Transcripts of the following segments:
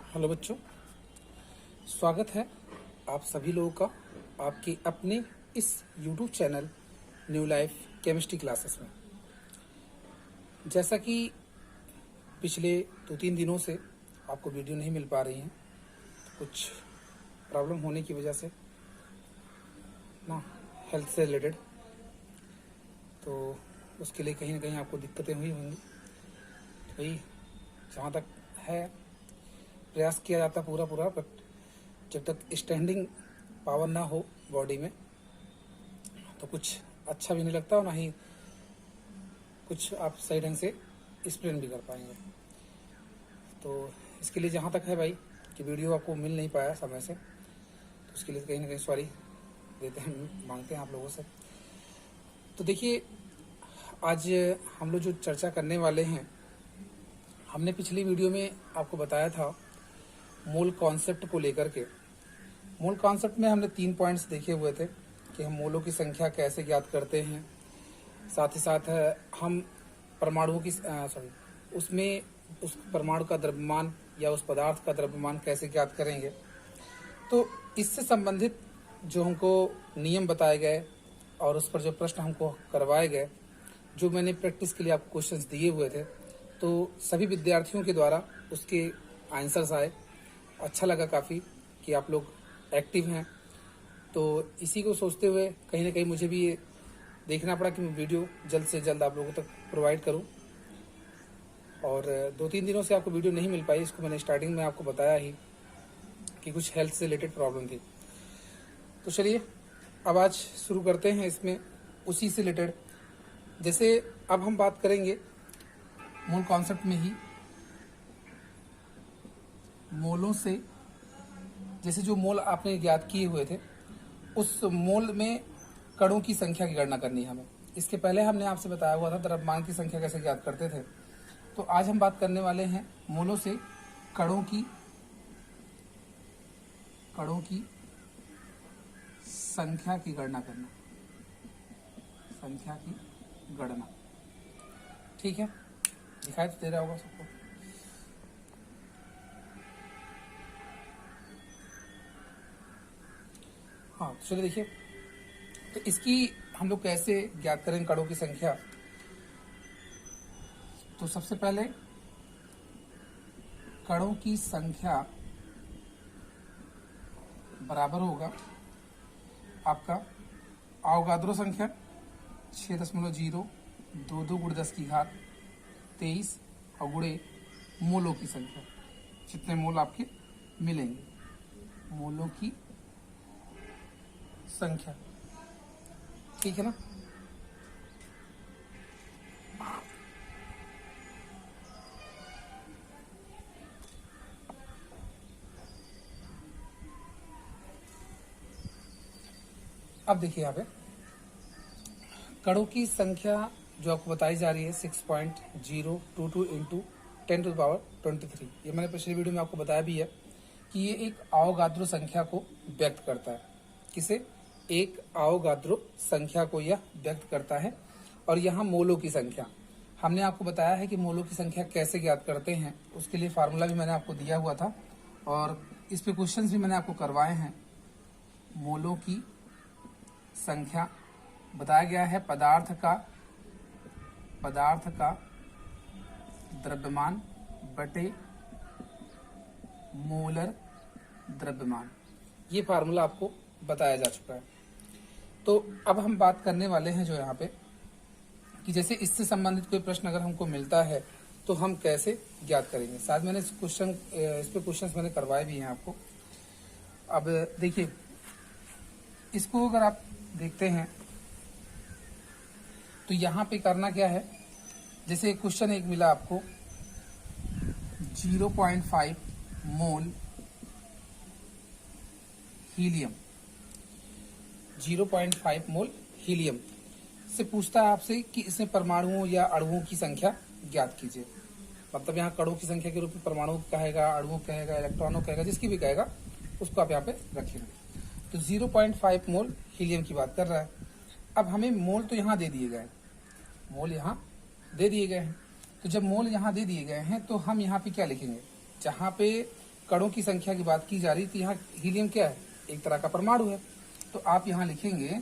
Hello बच्चों, स्वागत है आप सभी लोगों का आपके अपने इस YouTube channel new life chemistry classes में। जैसा कि पिछले 2-3 दिनों से आपको वीडियो नहीं मिल पा रही हैं, कुछ प्रॉब्लम होने की वजह से ना, हेल्थ से रिलेटेड, तो उसके लिए कहीं ना कहीं आपको दिक्कतें हुई होंगी। तो भाई जहाँ तक है प्रयास किया जाता पूरा, बट जब तक स्टैंडिंग पावर ना हो बॉडी में तो कुछ अच्छा भी नहीं लगता और ना ही कुछ आप सही ढंग से एक्सप्लेन भी कर पाएंगे। तो इसके लिए जहाँ तक है भाई कि वीडियो आपको मिल नहीं पाया समय से, तो उसके लिए कहीं ना कहीं सॉरी देते हैं, मांगते हैं आप लोगों से। तो देखिए, आज हम लोग जो चर्चा करने वाले हैं, हमने पिछली वीडियो में आपको बताया था मोल कॉन्सेप्ट को लेकर के। मोल कॉन्सेप्ट में हमने 3 पॉइंट्स देखे हुए थे कि हम मोलों की संख्या कैसे ज्ञात करते हैं, साथ ही साथ हम परमाणुओं की उसमें उस परमाणु का द्रव्यमान या उस पदार्थ का द्रव्यमान कैसे ज्ञात करेंगे। तो इससे संबंधित जो हमको नियम बताए गए और उस पर जो प्रश्न हमको करवाए गए, जो मैंने प्रैक्टिस के लिए आपको क्वेश्चंस दिए हुए थे, तो सभी विद्यार्थियों के द्वारा उसके आंसर्स आए। अच्छा लगा काफ़ी कि आप लोग एक्टिव हैं। तो इसी को सोचते हुए कहीं ना कहीं मुझे भी ये देखना पड़ा कि मैं वीडियो जल्द से जल्द आप लोगों तक प्रोवाइड करूं। और 2-3 दिनों से आपको वीडियो नहीं मिल पाई, इसको मैंने स्टार्टिंग में आपको बताया ही कि कुछ हेल्थ से रिलेटेड प्रॉब्लम थी। तो चलिए अब आज शुरू करते हैं इसमें उसी से रिलेटेड। जैसे अब हम बात करेंगे मूल कॉन्सेप्ट में ही मोलों से, जैसे जो मोल आपने ज्ञात किए हुए थे उस मोल में कणों की संख्या की गणना करनी है हमें। इसके पहले हमने आपसे बताया हुआ था द्रव्यमान की संख्या कैसे ज्ञात करते थे। तो आज हम बात करने वाले हैं मोलों से कणों की संख्या की गणना करना, संख्या की गणना। ठीक है, दिखाई तो दे रहा होगा सबको। हाँ, तो चलिए देखिए, तो इसकी हम लोग कैसे ज्ञात करें कणों की संख्या। तो सबसे पहले कणों की संख्या बराबर होगा आपका अवोगाद्रो संख्या 6.022 और गुणे मोलों की संख्या, जितने मोल आपके मिलेंगे, मोलों की संख्या। ठीक है ना। अब देखिए यहाँ पे कणों की संख्या जो आपको बताई जा रही है 6.022 इंटू 10⁻23। ये मैंने पिछली वीडियो में आपको बताया भी है कि ये एक अवोगाद्रो संख्या को व्यक्त करता है। किसे? एक अवोगाद्रो संख्या को यह व्यक्त करता है। और यहाँ मोलों की संख्या हमने आपको बताया है कि मोलों की संख्या कैसे ज्ञात करते हैं, उसके लिए फार्मूला भी मैंने आपको दिया हुआ था और इस पे क्वेश्चंस भी मैंने आपको करवाए हैं। मोलों की संख्या बताया गया है पदार्थ का द्रव्यमान बटे मोलर द्रव्यमान। ये फार्मूला आपको बताया जा चुका है। तो अब हम बात करने वाले हैं जो यहाँ पे कि जैसे इससे संबंधित कोई प्रश्न अगर हमको मिलता है तो हम कैसे ज्ञात करेंगे। शायद मैंने इस पे क्वेश्चंस मैंने करवाए भी हैं आपको। अब देखिए, इसको अगर आप देखते हैं तो यहाँ पे करना क्या है। जैसे क्वेश्चन एक मिला आपको 0.5 मोल हीलियम, 0.5 मोल हीलियम से पूछता है आपसे कि इसमें परमाणुओं या अणुओं की संख्या ज्ञात कीजिए। मतलब यहाँ कणों की संख्या के रूप में परमाणु कहेगा, अणुओं कहेगा, इलेक्ट्रॉनों कहेगा, जिसकी भी कहेगा उसको आप यहाँ पे रखेंगे। तो 0.5 मोल हीलियम की बात कर रहा है। अब हमें मोल तो यहाँ दे दिए गए, मोल यहाँ दे दिए गए हैं। तो जब मोल यहाँ दे दिए गए हैं तो हम यहाँ पे क्या लिखेंगे, जहाँ पे कणों की संख्या की बात की जा रही, तो यहाँ हीलियम क्या है, एक तरह का परमाणु है। तो आप यहाँ लिखेंगे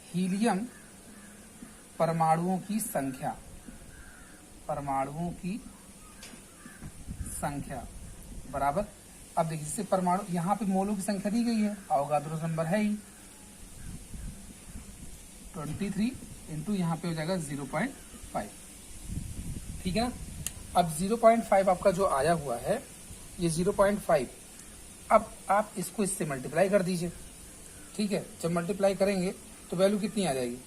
हीलियम परमाणुओं की संख्या, परमाणुओं की संख्या बराबर। अब देखिए इससे परमाणु, यहाँ पे मोलों की संख्या दी गई है, अवोगाद्रो नंबर है ही 23 इंटू यहाँ पे हो जाएगा 0.5, ठीक है ना। अब 0.5 आपका जो आया हुआ है ये 0.5, अब आप इसको इससे मल्टीप्लाई कर दीजिए, ठीक है। जब मल्टीप्लाई करेंगे तो वैल्यू कितनी आ जाएगी,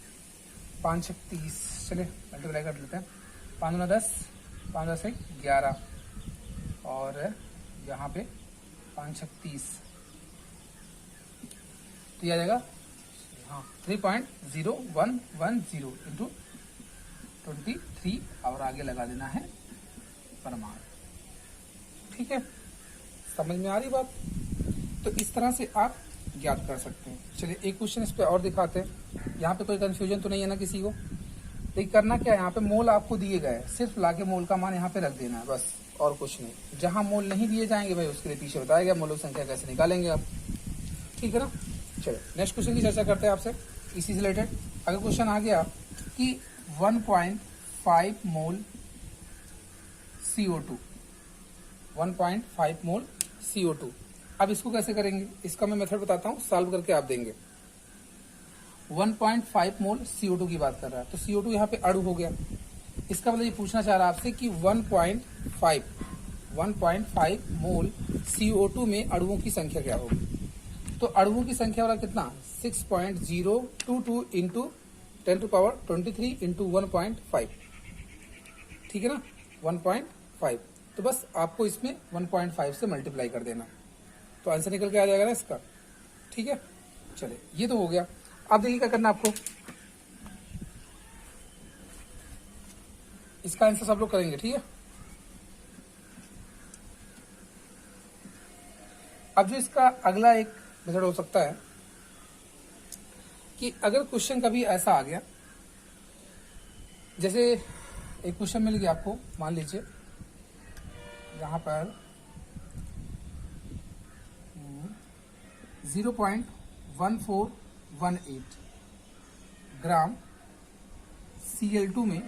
5 छक 30, चले मल्टीप्लाई कर लेते हैं, 5 गुना 10, 5 10 11, और यहाँ पे 5 छक 30, तो ये आ जाएगा हाँ 3.0110 इंटू 23, और आगे लगा देना है परमाणु, ठीक है। समझ में आ रही बात। तो इस तरह से आप ज्ञात कर सकते हैं। चलिए एक क्वेश्चन इस पे और दिखाते हैं। यहाँ पे कोई कंफ्यूजन तो नहीं है ना किसी को। देखिए करना क्या है, यहाँ पे मोल आपको दिए गए हैं, सिर्फ लाके मोल का मान यहाँ पे रख देना है बस, और कुछ नहीं। जहाँ मोल नहीं दिए जाएंगे भाई उसके लिए पीछे बताया गया मोलों संख्या कैसे निकालेंगे आप, ठीक है ना। चलो नेक्स्ट क्वेश्चन की चर्चा करते हैं आपसे इसी से रिलेटेड। अगर क्वेश्चन आ गया कि 1.5 मोल CO2, 1.5 मोल CO2, अब इसको कैसे करेंगे, इसका मैं मेथड बताता हूँ, सॉल्व करके आप देंगे। 1.5 मोल CO2 की बात कर रहा है, तो CO2 यहाँ पे अणु हो गया। इसका मतलब ये पूछना चाह रहा है आपसे कि 1.5 मोल CO2 में अणुओं की संख्या क्या होगी। तो अणुओं की संख्या वाला कितना, 6.022 इंटू 10⁻23 इंटू 1.5, ठीक है ना, 1.5। तो बस आपको इसमें 1.5 से मल्टीप्लाई कर देना, तो आंसर निकल के आ जाएगा ना इसका, ठीक है। चलिए ये तो हो गया। अब देखिए क्या करना आपको, इसका आंसर सब लोग करेंगे, ठीक है। अब जो इसका अगला एक मेथड हो सकता है कि अगर क्वेश्चन कभी ऐसा आ गया, जैसे एक क्वेश्चन मिल गया आपको, मान लीजिए यहाँ पर 0.1418 ग्राम Cl2 में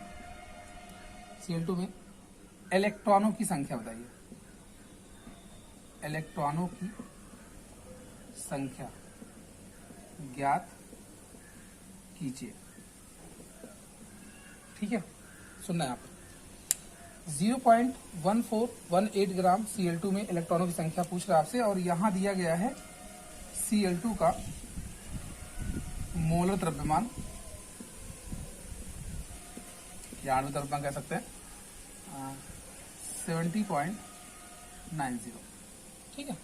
इलेक्ट्रॉनों की संख्या बताइए, इलेक्ट्रॉनों की संख्या ज्ञात कीजिए, ठीक है। सुनना है आप, 0.1418 ग्राम Cl2 में इलेक्ट्रॉनों की संख्या पूछ रहा है आपसे, और यहां दिया गया है Cl2 का मोलर द्रव्यमान, या आणविक द्रव्यमान कह सकते हैं, 70.90, ठीक है।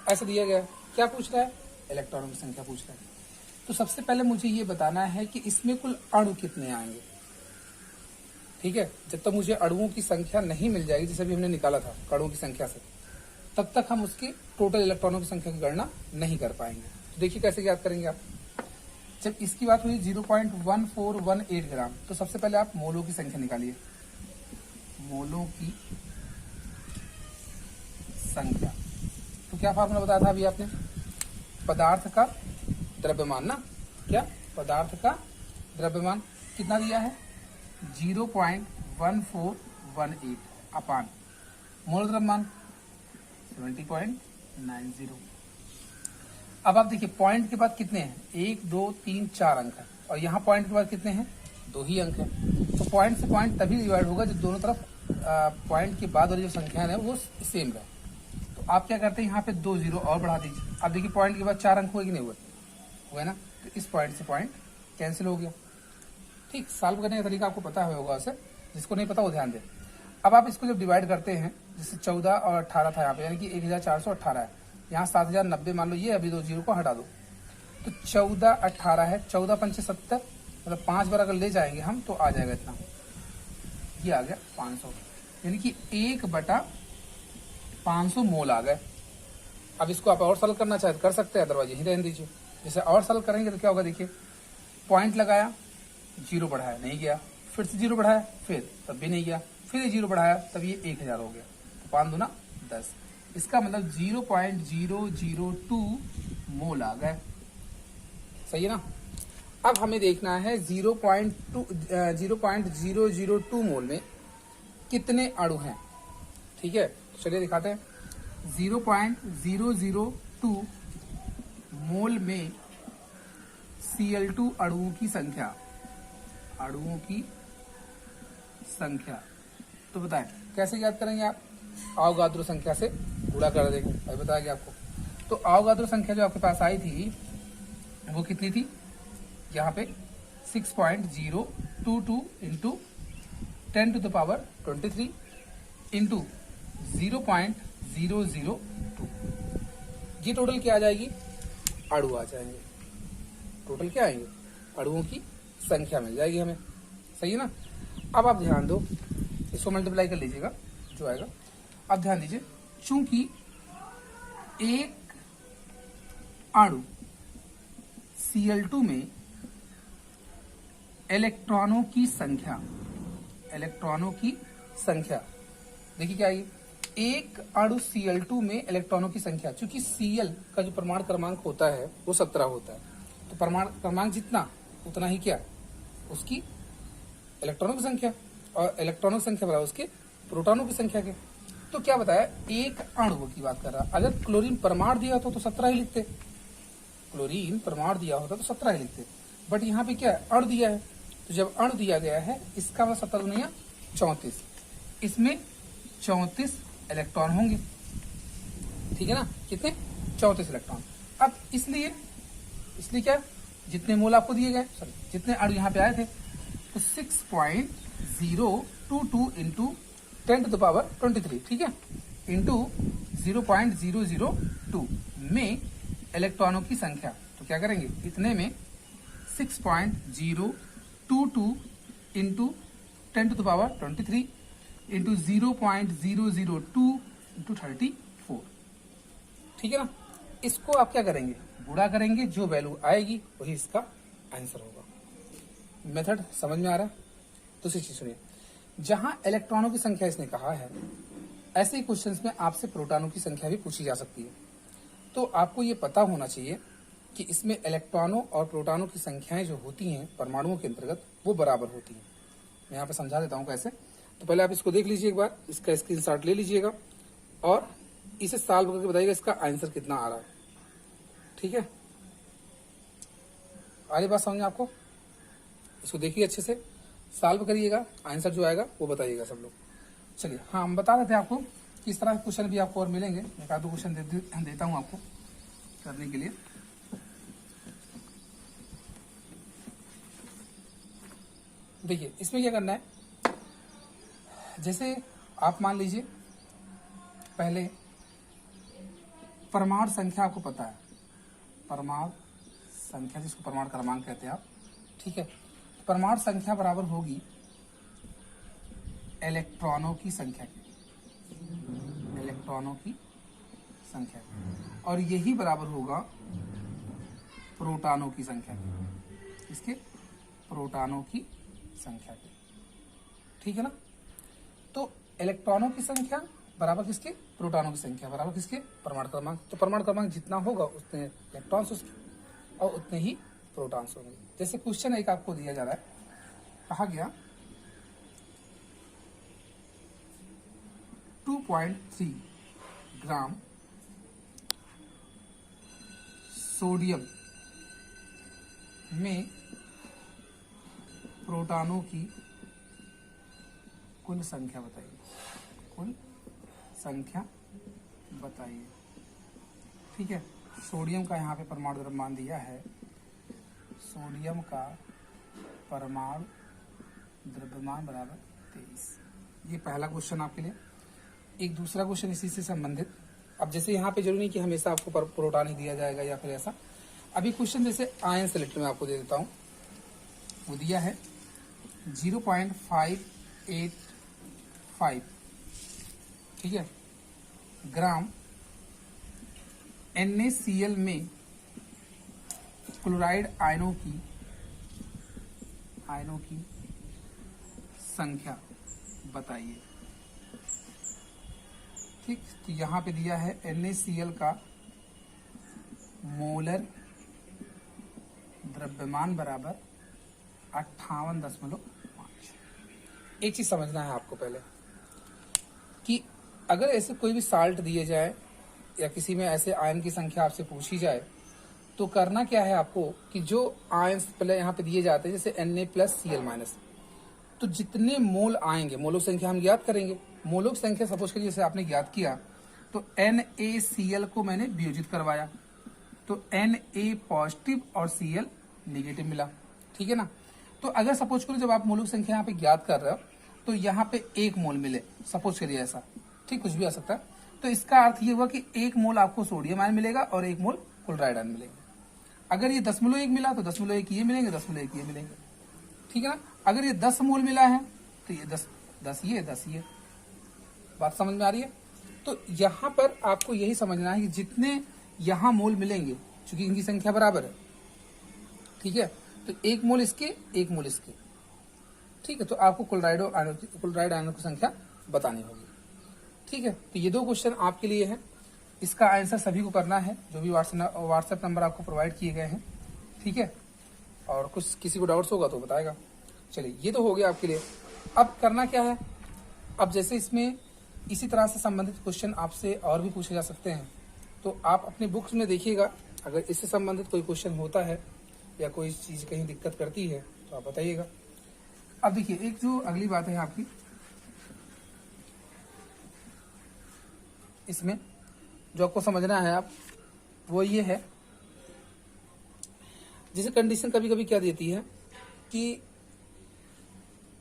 ऐसा दिया गया है। क्या पूछ रहा है, इलेक्ट्रॉनों की संख्या पूछ रहा है। तो सबसे पहले मुझे ये बताना है कि इसमें कुल अणु कितने आएंगे, ठीक है। जब तक मुझे अणुओं की संख्या नहीं मिल जाएगी, जैसे भी हमने निकाला था अणुओं की संख्या से, तब तक हम उसकी टोटल इलेक्ट्रॉनों की संख्या की गणना नहीं कर पाएंगे। तो देखिए कैसे याद करेंगे आप। जब इसकी बात हुई 0.1418 ग्राम, तो सबसे पहले आप मोलों की संख्या निकालिए, मोलों की संख्या। तो क्या फार्मूला बताया था अभी आपने, पदार्थ का द्रव्यमान ना, क्या पदार्थ का द्रव्यमान कितना दिया है, 0.1418 अपान मोल द्रव्यमान 70.90। अब आप देखिए पॉइंट के बाद कितने हैं, 1 2 3 4 अंक है, और यहाँ पॉइंट के बाद कितने हैं, 2 ही अंक है। तो पॉइंट से पॉइंट तभी डिवाइड होगा जब दोनों तरफ पॉइंट के बाद वाली जो संख्या है वो सेम है। तो आप क्या करते हैं, यहाँ पे 2 जीरो और बढ़ा दीजिए। अब देखिए पॉइंट के बाद 4 अंक हुए कि नहीं हुए, हुए ना, तो इस पॉइंट से पॉइंट कैंसिल हो गया, ठीक। सॉल्व करने का तरीका आपको पता होगा उसे, जिसको नहीं पता वो ध्यान दे। अब आप इसको जब डिवाइड करते हैं, जैसे 14 और 18 था यहाँ पे, यानी कि 1418 है, यहाँ 7090 मान लो, ये अभी 2 जीरो को हटा दो, तो 14 18 है, 14 पंचे 70, मतलब 5 बार अगर ले जाएंगे हम तो आ जाएगा इतना, ये आ गया 500, यानी कि 1/500 मोल आ गए। अब इसको आप और सॉल्व करना चाहे तो कर सकते हैं, अदरवाइज यहीं रहने दीजिए। जैसे और सॉल्व करेंगे तो क्या होगा, देखिए पॉइंट लगाया, जीरो बढ़ाया नहीं गया, फिर से जीरो बढ़ाया, फिर तब भी नहीं गया, फिर ये जीरो बढ़ाया, तब ये 1000 हो गया, तो 5 दूना 10, इसका मतलब 0.002 मोल आ गए। सही है ना। अब हमें देखना है 0.002 मोल में कितने अणु हैं। ठीक है, चलिए दिखाते हैं। 0.002 मोल में Cl2 अणुओं की संख्या, तो बताएं कैसे याद करेंगे आप। अवोगाद्रो संख्या से गुणा कर देंगे, अभी बताया गया आपको। तो अवोगाद्रो संख्या जो आपके पास आई थी वो कितनी थी, यहाँ पे 6.022 इंटू 10⁻23 इंटू 0.002, ये टोटल क्या आ जाएगी, अणु आ जाएंगे। टोटल क्या आएंगे, अणुओं की संख्या मिल जाएगी हमें। सही है ना। अब आप ध्यान दो, इसको मल्टीप्लाई कर लीजिएगा जो आएगा। अब ध्यान दीजिए, चूंकि एक अणु Cl2 में इलेक्ट्रॉनों की संख्या देखिए क्या आएगी, एक अणु Cl2 में इलेक्ट्रॉनों की संख्या, चूंकि Cl का जो परमाणु क्रमांक होता है वो 17 होता है, तो परमाणु क्रमांक जितना उतना ही क्या, उसकी इलेक्ट्रॉनों की संख्या, और इलेक्ट्रॉनों की संख्या बराबर उसके प्रोटॉनों की संख्या के। तो क्या बताया, एक अणु की बात कर रहा। अगर क्लोरीन परमाणु दिया होता तो 17 ही लिखते, क्लोरीन परमाणु दिया होता तो 17 ही लिखते, बट यहाँ पे क्या है, अणु दिया है। तो जब अणु दिया गया है, इसका मतलब 17 दुनिया 34, इसमें 34 इलेक्ट्रॉन होंगे। ठीक है ना, कितने, 34 इलेक्ट्रॉन। अब इसलिए क्या, जितने मोल आपको दिए गए, सॉरी जितने अणु यहाँ पे आए थे, तो 6.022 इंटू 10⁻23, ठीक है, इंटू 0.002 में इलेक्ट्रॉनों की संख्या। तो क्या करेंगे, इतने में 6.022 इंटू 10⁻23 इंटू 0.002 इंटू 34। ठीक है ना। इसको आप क्या करेंगे, गुणा करेंगे, जो वैल्यू आएगी वही इसका आंसर होगा। मेथड समझ में आ रहा है। दूसरी चीज सुनिए, जहां इलेक्ट्रॉनों की संख्या इसने कहा है, ऐसे ही क्वेश्चंस में आपसे प्रोटॉनों की संख्या भी पूछी जा सकती है। तो आपको ये पता होना चाहिए कि इसमें इलेक्ट्रॉनों और प्रोटॉनों की संख्याएं जो होती हैं परमाणुओं के अंतर्गत, वो बराबर होती हैं। मैं यहाँ पे समझा देता हूँ कैसे। तो पहले आप इसको देख लीजिए एक बार, इसका स्क्रीनशॉट ले लीजिएगा और इसे सॉल्व करके बताइएगा इसका आंसर कितना आ रहा है। ठीक है, आ रही बात समझ में आपको। इसको देखिए अच्छे से, सॉल्व करिएगा, आंसर जो आएगा वो बताइएगा सब लोग। चलिए, हाँ हम बता देते हैं आपको कि इस तरह के क्वेश्चन भी आपको और मिलेंगे। एक आध दो क्वेश्चन देता हूँ आपको करने के लिए। देखिए इसमें क्या करना है, जैसे आप मान लीजिए पहले परमाणु संख्या आपको पता है, परमाणु संख्या जिसको परमाणु क्रमांक कहते हैं आप। ठीक है, परमाणु संख्या बराबर होगी इलेक्ट्रॉनों की संख्या की, और यही बराबर होगा प्रोटॉनों की संख्या की, इसके प्रोटॉनों की संख्या की। ठीक है ना। तो इलेक्ट्रॉनों की संख्या बराबर किसके, प्रोटॉनों की संख्या बराबर किसके, परमाणु क्रमांक। तो परमाणु क्रमांक जितना होगा उतने इलेक्ट्रॉन्स उसके और उतने ही प्रोटॉन्स होंगे। जैसे क्वेश्चन एक आपको दिया जा रहा है, कहा गया 2.3 ग्राम सोडियम में प्रोटॉनों की कुल संख्या बताइए, कुल संख्या बताइए। ठीक है, सोडियम का यहाँ पे परमाणु द्रव्यमान दिया है, सोडियम का परमाणु द्रव्यमान बराबर 23। ये पहला क्वेश्चन आपके लिए। एक दूसरा क्वेश्चन इसी से संबंधित। अब जैसे यहाँ पे जरूरी नहीं कि हमेशा आपको प्रोटॉन ही दिया जाएगा या फिर ऐसा। अभी क्वेश्चन जैसे आयन सेलेक्ट में आपको दे देता हूँ, वो दिया है 0.585, ठीक है, ग्राम NaCl में क्लोराइड आयनों की संख्या बताइए। ठीक ठीक, तो यहाँ पे दिया है NaCl का मोलर द्रव्यमान बराबर 58.5। एक चीज समझना है आपको पहले कि अगर ऐसे कोई भी साल्ट दिए जाए या किसी में ऐसे आयन की संख्या आपसे पूछी जाए तो करना क्या है आपको कि जो आयन्स पहले यहाँ पे दिए जाते हैं जैसे Na+Cl-, तो जितने मोल आएंगे, मोलों संख्या हम ज्ञात करेंगे। मोलों संख्या सपोज करिए जैसे आपने ज्ञात किया तो NaCl को मैंने वियोजित करवाया तो Na पॉजिटिव और Cl नेगेटिव मिला, ठीक है ना। तो अगर सपोज करो जब आप मोलों संख्या यहाँ पे ज्ञात कर रहे हो तो यहाँ पे 1 मोल मिले, सपोज करिए ऐसा, ठीक, कुछ भी आ सकता है। तो इसका अर्थ ये हुआ कि 1 मोल आपको सोडियम आयन मिलेगा और 1 मोल क्लोराइड आयन मिलेंगे। अगर ये 10.1 मिला तो 10.1 ये मिलेंगे, 10.1 ये मिलेंगे, ठीक है ना। अगर ये 10 मोल मिला है तो ये 10 ये, बात समझ में आ रही है। तो यहाँ पर आपको यही समझना है कि जितने यहाँ मोल मिलेंगे, चूंकि इनकी संख्या बराबर है, ठीक है, तो 1 मोल इसके 1 मोल इसके, ठीक है। तो आपको क्लोराइड आयनों की संख्या बतानी होगी, ठीक है। तो ये 2 क्वेश्चन आपके लिए है, इसका आंसर सभी को करना है जो भी व्हाट्सएप नंबर आपको प्रोवाइड किए गए हैं, ठीक है। और कुछ किसी को डाउट्स होगा तो बताएगा। चलिए ये तो हो गया आपके लिए। अब करना क्या है, अब जैसे इसमें इसी तरह से संबंधित क्वेश्चन आपसे और भी पूछे जा सकते हैं, तो आप अपने बुक्स में देखिएगा, अगर इससे संबंधित कोई क्वेश्चन होता है या कोई चीज कहीं दिक्कत करती है तो आप बताइएगा। अब देखिए एक जो अगली बात है आपकी, इसमें जो आपको समझना है आप वो ये है, जैसे कंडीशन कभी कभी क्या देती है कि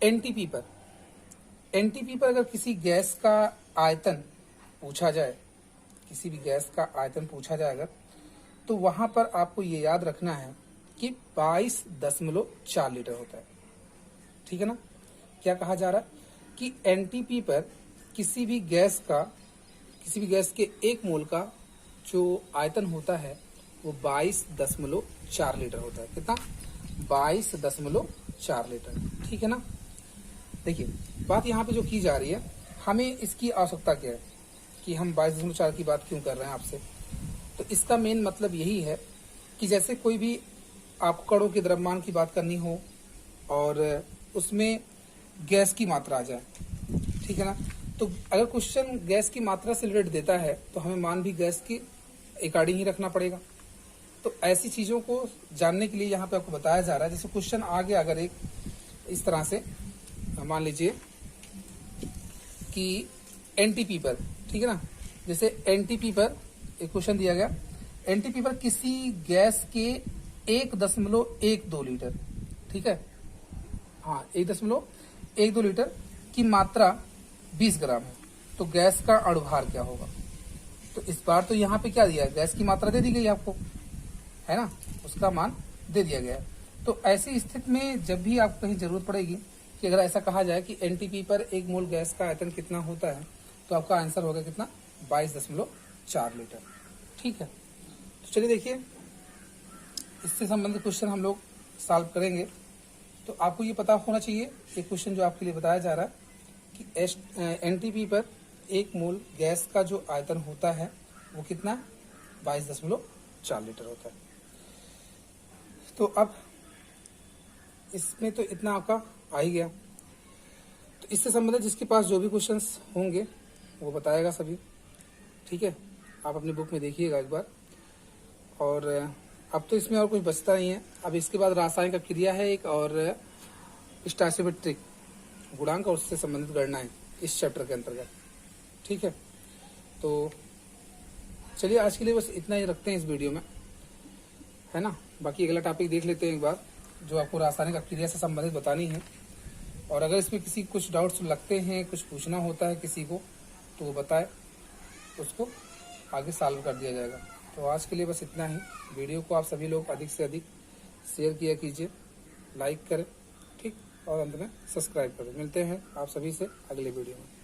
एनटीपी पर अगर किसी गैस का आयतन पूछा जाए, किसी भी गैस का आयतन पूछा जाए अगर, तो वहां पर आपको ये याद रखना है कि 22.4 लीटर होता है, ठीक है ना। क्या कहा जा रहा है कि एनटीपी पर किसी भी गैस के 1 मोल का जो आयतन होता है वो 22.4 लीटर होता है। कितना? 22.4 लीटर, ठीक है ना। देखिए बात यहाँ पे जो की जा रही है, हमें इसकी आवश्यकता क्या है कि हम 22.4 की बात क्यों कर रहे हैं आपसे। तो इसका मेन मतलब यही है कि जैसे कोई भी आपको कणों के द्रव्यमान की बात करनी हो और उसमें गैस की मात्रा आ जाए, ठीक है ना। तो अगर क्वेश्चन गैस की मात्रा से रिलेटेड देता है तो हमें मान भी गैस की अकॉर्डिंग ही रखना पड़ेगा। तो ऐसी चीजों को जानने के लिए यहाँ पे आपको बताया जा रहा है। जैसे क्वेश्चन आ गया अगर एक इस तरह से, मान लीजिए कि एनटीपी पर, ठीक है ना, जैसे एनटीपी पर एक क्वेश्चन दिया गया, एनटीपी पर किसी गैस के 1.12 लीटर, ठीक है, हाँ 1.12 लीटर की मात्रा 20 ग्राम है, तो गैस का अणुभार क्या होगा। तो इस बार तो यहाँ पे क्या दिया है, गैस की मात्रा दे दी गई आपको, है ना, उसका मान दे दिया गया है। तो ऐसी स्थिति में जब भी आपको कहीं जरूरत पड़ेगी कि अगर ऐसा कहा जाए कि एनटीपी पर 1 मोल गैस का आयतन कितना होता है, तो आपका आंसर होगा कितना, 22.4 लीटर, ठीक है। तो चलिए देखिए इससे संबंधित क्वेश्चन हम लोग सॉल्व करेंगे। तो आपको ये पता होना चाहिए, ये क्वेश्चन जो आपके लिए बताया जा रहा है कि एनटीपी पर 1 मोल गैस का जो आयतन होता है वो कितना, 22.4 लीटर होता है। तो अब इसमें तो इतना आपका आ ही गया। तो इससे संबंधित जिसके पास जो भी क्वेश्चंस होंगे वो बताएगा सभी, ठीक है। आप अपनी बुक में देखिएगा एक बार। और अब तो इसमें और कुछ बचता नहीं है। अब इसके बाद रासायनिक अभिक्रिया है एक, और स्टोइकोमेट्रिक गुणांक और उससे संबंधित गणनाएं इस चैप्टर के अंतर्गत, ठीक है। तो चलिए आज के लिए बस इतना ही रखते हैं इस वीडियो में, है ना। बाकी अगला टॉपिक देख लेते हैं एक बार, जो आपको रासायनिक अभिक्रिया से संबंधित बतानी है। और अगर इसमें किसी कुछ डाउट्स लगते हैं, कुछ पूछना होता है किसी को, तो वो बताए, उसको आगे सॉल्व कर दिया जाएगा। तो आज के लिए बस इतना ही। वीडियो को आप सभी लोग अधिक से अधिक शेयर किया कीजिए, लाइक करें, ठीक, और अंत में सब्सक्राइब करें। मिलते हैं आप सभी से अगले वीडियो में।